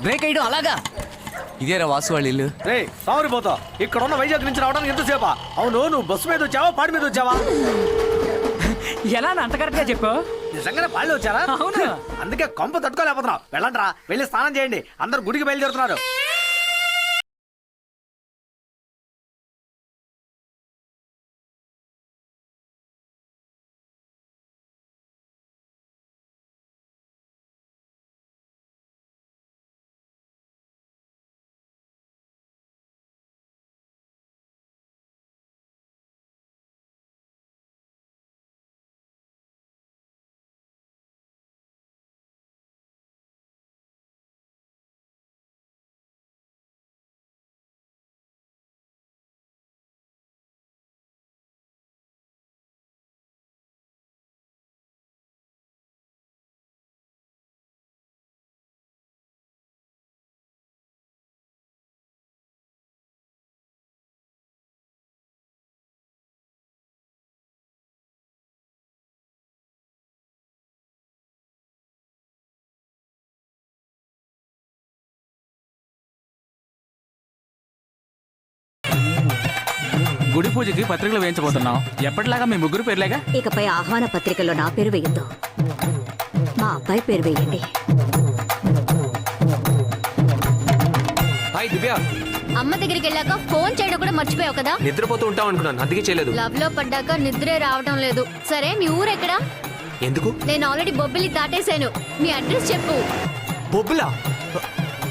Break అయ్యడం అలాగా. ఇదేరా వాసు వాళ్ళ ఇల్లు. రే సావరిపోతా, ఇక్కడ ఉన్న వైజాగ్ నుంచి రావడానికి ఎంతసేపా? అవును, నువ్వు బస్సు మీద వచ్చావా పాడి మీద వచ్చావా? ఎలా అంత కరెక్ట్ గా చెప్పు? నిజంగానే పాళ్ళు వచ్చారా? అవును. అందుకే కొంప తట్టుకోలేకపోతున్నావు. వెళ్ళండి రా, వెళ్ళి స్నానం చేయండి. అందరు గుడికి బయలుదేరుతున్నారు. గుడి పూజకి పత్రికలు వేయించబోతున్నాం. ఎప్పటిలాగా మీ ముగ్గురు పేర్లేగా. ఇకపై ఆహ్వాన పత్రికలో నా పేరు వేయద్దు, మా అబ్బాయి పేరు వేయండి. హాయ్ దివ్య. అమ్మ దగ్గరికి వెళ్ళాక ఫోన్ చేయడం కూడా మర్చిపోయావు కదా. నిద్రపోతూ ఉంటావు అనుకున్నాను, అందుకే చేయలేదు. లవ్ లో పడ్డాక నిద్రే రావడం లేదు. సరే మీ ఊరు ఎక్కడా? ఎందుకు? నేను ఆల్రెడీ బొబ్బిలి దాటేశాను. మీ అడ్రస్ చెప్పు. బొబ్బులా?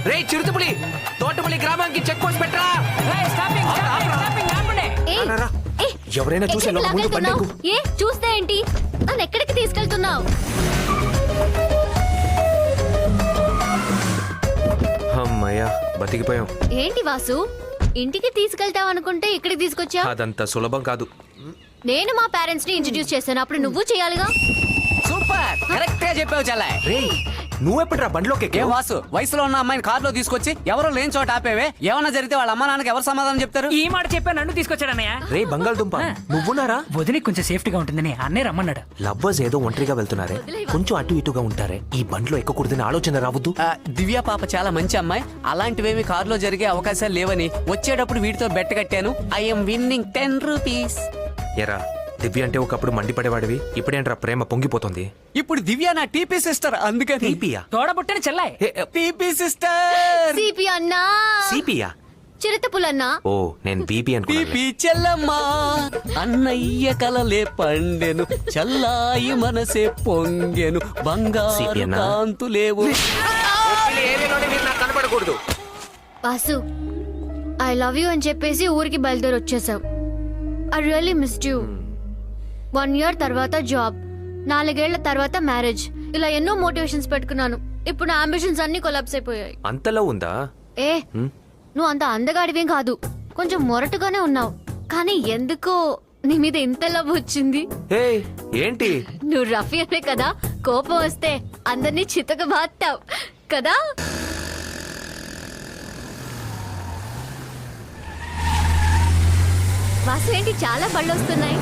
రే చిరుతపులి, తోటపల్లి గ్రామానికి చెక్ పోస్ట్ పెట్టరా. ఏయ్, రా, రా. ఏయ్, ఎవరైనా చూసే ఎక్కడికి లోపు ముందు లాగెళ్తున్నావ్? పడ్డాకు. ఏ చూస్తే ఏంటి? నన్ను ఎక్కడికి తీసుకెళ్తున్నావు? అమ్మయ్యా, బతికిపోయాం. ఏంటి వాసు, ఇంటికి తీసుకెళ్తావు అనుకుంటే ఇక్కడికి తీసుకొచ్చా? అదంత సులభం కాదు. నేను మా పేరెంట్స్ ని ఇంట్రడ్యూస్ చేశాను, అప్పుడు నువ్వు చేయాలిగా. సూపర్, కరెక్ట్ గా చెప్పావు చెల్లాయ్. రే నువ్వెప్పుడురా బండ్లోకి ఏం ఎక్కావు? వాసు, వయసులో ఉన్న అమ్మాయిని కారులో తీసుకొచ్చి ఎవరో లేని చోట ఆపేవే. ఏమన్నా జరిగితే వాళ్ళ అమ్మ నాన్నకి ఎవరు సమాధానం చెప్తారు? ఈ మాట చెప్పా నన్ను తీసుకొచ్చాడన్నయ్య. రే బంగాళదుంప, నువ్వున్నారా? వదిలి కొంచెం సేఫ్టీగా ఉంటుందని అన్నే రమ్మన్నాడు. లవ్వర్స్ ఏదో ఒంటరిగా వెళ్తున్నారే, కొంచెం అటు ఇటుగా ఉంటారే, ఈ బండ్లో ఎక్కకూడదని ఆలోచన రావద్దు. దివ్య పాప చాలా మంచి అమ్మాయి. అలాంటివేమి కారులో జరిగే అవకాశాలు లేవని వచ్చేటప్పుడు వీటితో బెట్ట కట్టాను. I'm winnowing 10 rupees. ఎరా దివ్య అంటే ఒకప్పుడు మండిపడేవాడివి, ఇప్పుడేంట్రా ప్రేమ పొంగిపోతుంది? ఇప్పుడు దివ్య నా టీపీ సిస్టర్, అందుకని టీపీయా? తోడబుట్టని చెల్లాయి. TP sister. సిపి అన్నా, సిపియా? చిరుతపులన్నా. ఓ నేను బీపీ అనుకున్నాను. టీపీ చెల్లమ్మా, అన్నయ్య కలలే పండెను, చల్లాయి మనసే పొంగెను, బంగారు సిపియనా? కాంతులేవు. కనపడకూడదు. వాసు, ఐ లవ్ యూ అని చెప్పేసి ఊరికి బయలుదేరి వచ్చేసావు. I really missed you. 1 year తర్వాత జాబ్, 4 ఏళ్ల తర్వాత మ్యారేజ్, ఇలా ఎన్నో మోటివేషన్స్ పెట్టుకున్నాను. ఇప్పుడు నా అంబిషన్స్ అన్ని కొలాప్స్ అయిపోయాయి. అంతలో ఉందా? ఏ నువ్వు అంత అందగాడివేం కాదు, కొంచెం మొరటుగానే ఉన్నావు. కానీ ఎందుకో నీ మీద ఇంత లవ్ వచ్చింది. హే ఏంటి? నువ్వు రఫీ అనే కదా, కోపం వస్తే అందరినీ చితక బాత్తావు కదా. వాసు ఏంటి చాలా బళ్ళు వస్తున్నాయి.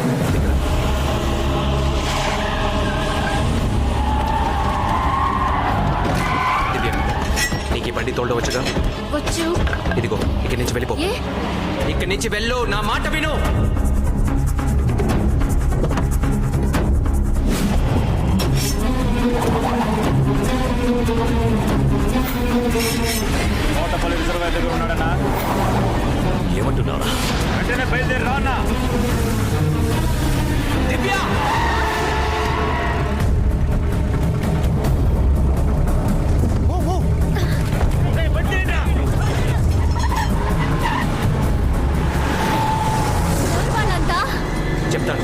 దివ్య, నీకు ఈ బండి తోలడం వచ్చుగా? వచ్చు. ఇదిగో ఇక్కడి నుంచి వెళ్ళిపో. ఏ ఇక్కడి నుంచి వెళ్ళు, నా మాట విను. తోటపల్లి రిజర్వాయర్ దగ్గర ఉన్నాడన్నా. ఏమంటున్నారా? వెంటనే బయలుదేరి రా అన్నా. దివ్య! ఎవరు వాళ్ళంతా? చెప్తాను.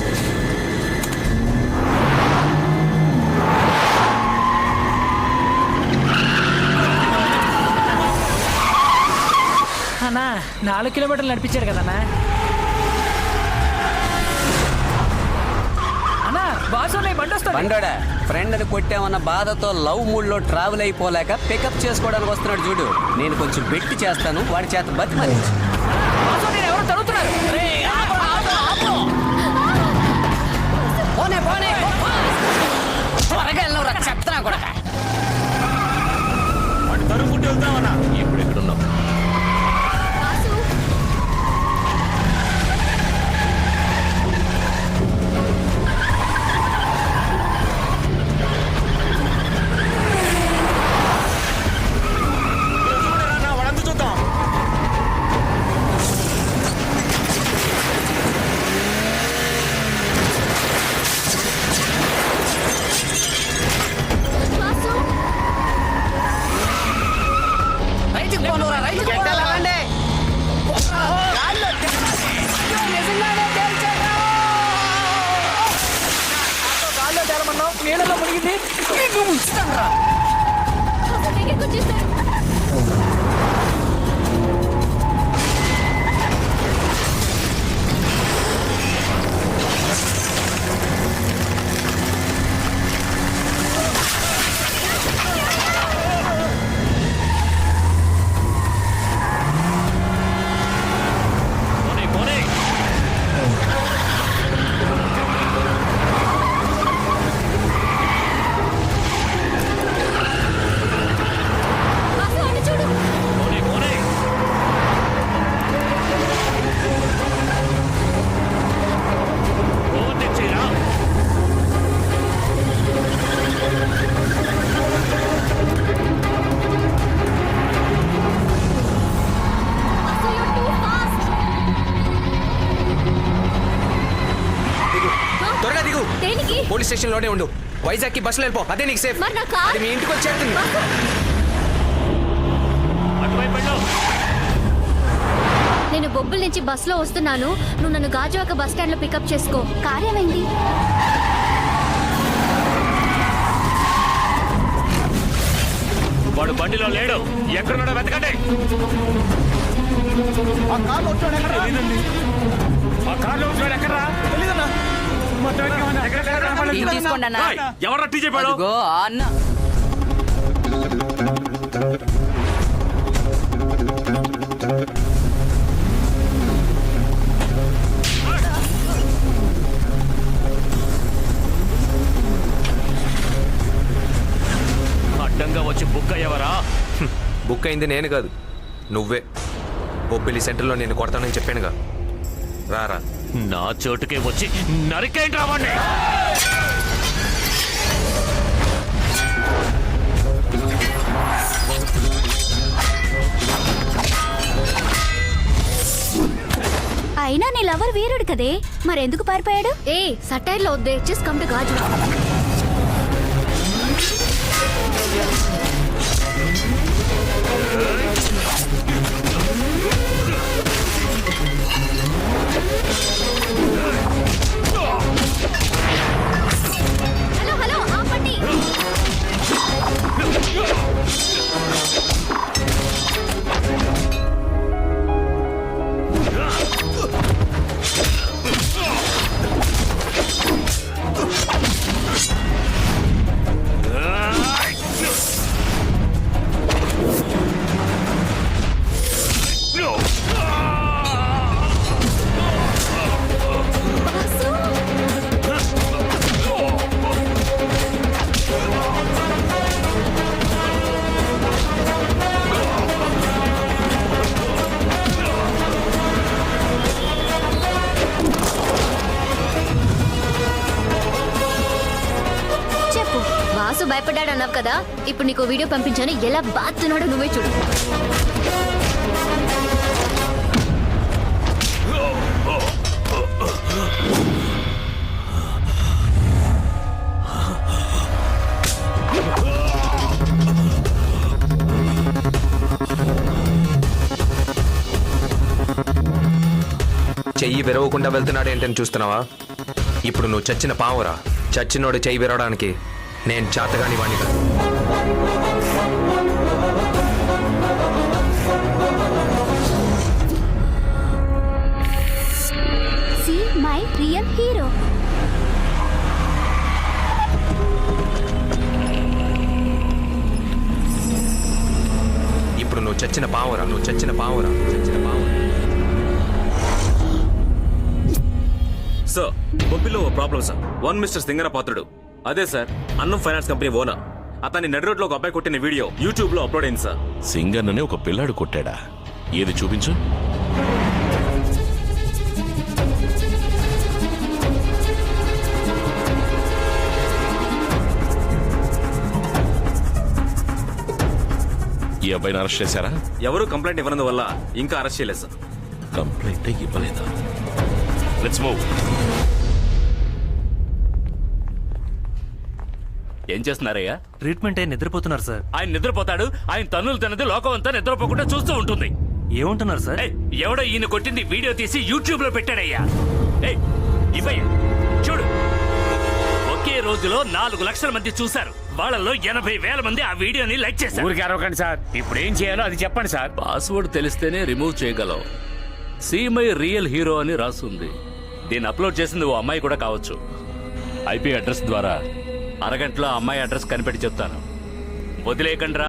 అన్నా 4 కిలోమీటర్లు నడిపించాడు కదన్నా. అన్నా బాసు బండి వస్తాడు. బండోడా, ఫ్రెండ్ అని కొట్టామన్న బాధతో లవ్ మూడ్ లో ట్రావెల్ అయిపోలేక పికప్ చేసుకోవడానికి వస్తున్నాడు చూడు. నేను కొంచెం బెట్టి చేస్తాను, వాడి చేత బతిమలి. బాసు నేను ఎవరు తరుగుతున్నారు. పోనే పోనే, త్వరగా వెళ్ళరా చెప్తా కూడా. వెళ్ళరా దగ్గరికి వచ్చేసారు. వాసు, అటు చూడు. Vasu, you're too fast. త్వరగా దిగు దేనికి? పోలీస్ స్టేషన్ లోనే ఉండు వైజాగ్ కి బస్సులో వెళ్ళిపో అదే నీకు సేఫ్ మరి నా కార్? అది మీ ఇంటికి వచ్చేస్తుంది వాసు, నేను బొబ్బుల నుంచి బస్సులో వస్తున్నాను. నువ్వు నన్ను గాజువాక బస్ స్టాండ్ లో పికప్ చేసుకో. కార్ ఏమైంది? వాడు బండిలో లేడు. ఎక్కడున్నాడో వెతకండి. ఆ కార్లో వచ్చాడు ఎక్కడ ఆ కార్లో వచ్చాడు ఎక్కడరా? తెలీదన్నా టీ తీసుకోండి అన్న. ఏయ్, ఎవర్రా టీ చెప్పాడు? అదిగో ఆ అన్న. అడ్డంగా వచ్చి బుక్ అయ్యవరా? బుక్ అయింది నేను కాదు నువ్వే బొబ్బిలి సెంటర్లో నేను కొడతానని చెప్పానుగా రారా నా చోటుకే వచ్చి నరికేంటి రావండి. అయినా నీ లవర్ వీరుడు కదే, మరెందుకు పారిపోయాడు? ఏ సటైర్ లో వద్దే, just come to Gajuwaka. Hello hello, ఆపండి. వాసు, చెప్పు. వాసు భయపడ్డాడు అన్నావు కదా, ఇప్పుడు నీకు వీడియో పంపించాను. ఎలా బాతున్నాడో నువ్వే చూడు. చెయ్యి విరవకుండా వెళ్తున్నాడు ఏంటని చూస్తున్నావా ఇప్పుడు నువ్వు చచ్చిన పావురా చచ్చినోడు చెయ్యి విరవడానికి నేను చేతగాని వాణ్ణి కాదు See my real hero. ఇప్పుడు నువ్వు చచ్చిన పావురా చచ్చిన పావురా సార్ బొబ్బిలో ఓ problem sir. One mister Singara పాత్రుడు అదే సార్ అన్నం ఫైనాన్స్ కంపెనీ ఓనర్. అతన్ని నడి రోడ్లో ఒక అబ్బాయి కొట్టిన వీడియో యూట్యూబ్ లో అప్లోడ్ అయింది సార్. సింగన్నని ఒక పిల్లాడు కొట్టాడా? ఏది చూపించు. ఈ అబ్బాయిని అరెస్ట్ చేశారా? ఎవరు కంప్లైంట్ ఇవ్వనందువల్ల ఇంకా అరెస్ట్ చేయలేదు సార్. కంప్లైంట్ ఇవ్వలేదా? Let's move. ఏం చేస్తున్నారయ్యా? ట్రీట్మెంట్ అయి నిద్రపోతున్నారు సార్. ఆయన నిద్రపోతాడు. ఆయన తన్నులు తిన్నది లోకం అంతా నిద్రపోకుండా చూస్తూ ఉంటుంది. ఏమంటున్నారు సార్? ఏయ్, ఎవడో ఈయన కొట్టింది వీడియో తీసి యూట్యూబ్ లో పెట్టాడయ్యా. ఏయ్, ఇవ్వయ్యా చూడు. ఒకే రోజులో 4 లక్షల మంది చూశారు. వాళ్ళలో 80,000 మంది ఆ వీడియోని లైక్ చేశారు. ఊరికి అరవకండి సార్. ఇప్పుడు ఏం చేయాలో అది చెప్పండి సార్. పాస్వర్డ్ తెలిస్తేనే రిమూవ్ చేయగలవు. సీ మై రియల్ హీరో అని రాస్తుంది. దీన్ని అప్లోడ్ చేసింది ఓ అమ్మాయి కూడా కావచ్చు. ఐపీ అడ్రస్ ద్వారా అరగంటలో అమ్మాయి అడ్రస్ కనిపెట్టి చెప్తాను. వదిలేయకండి రా.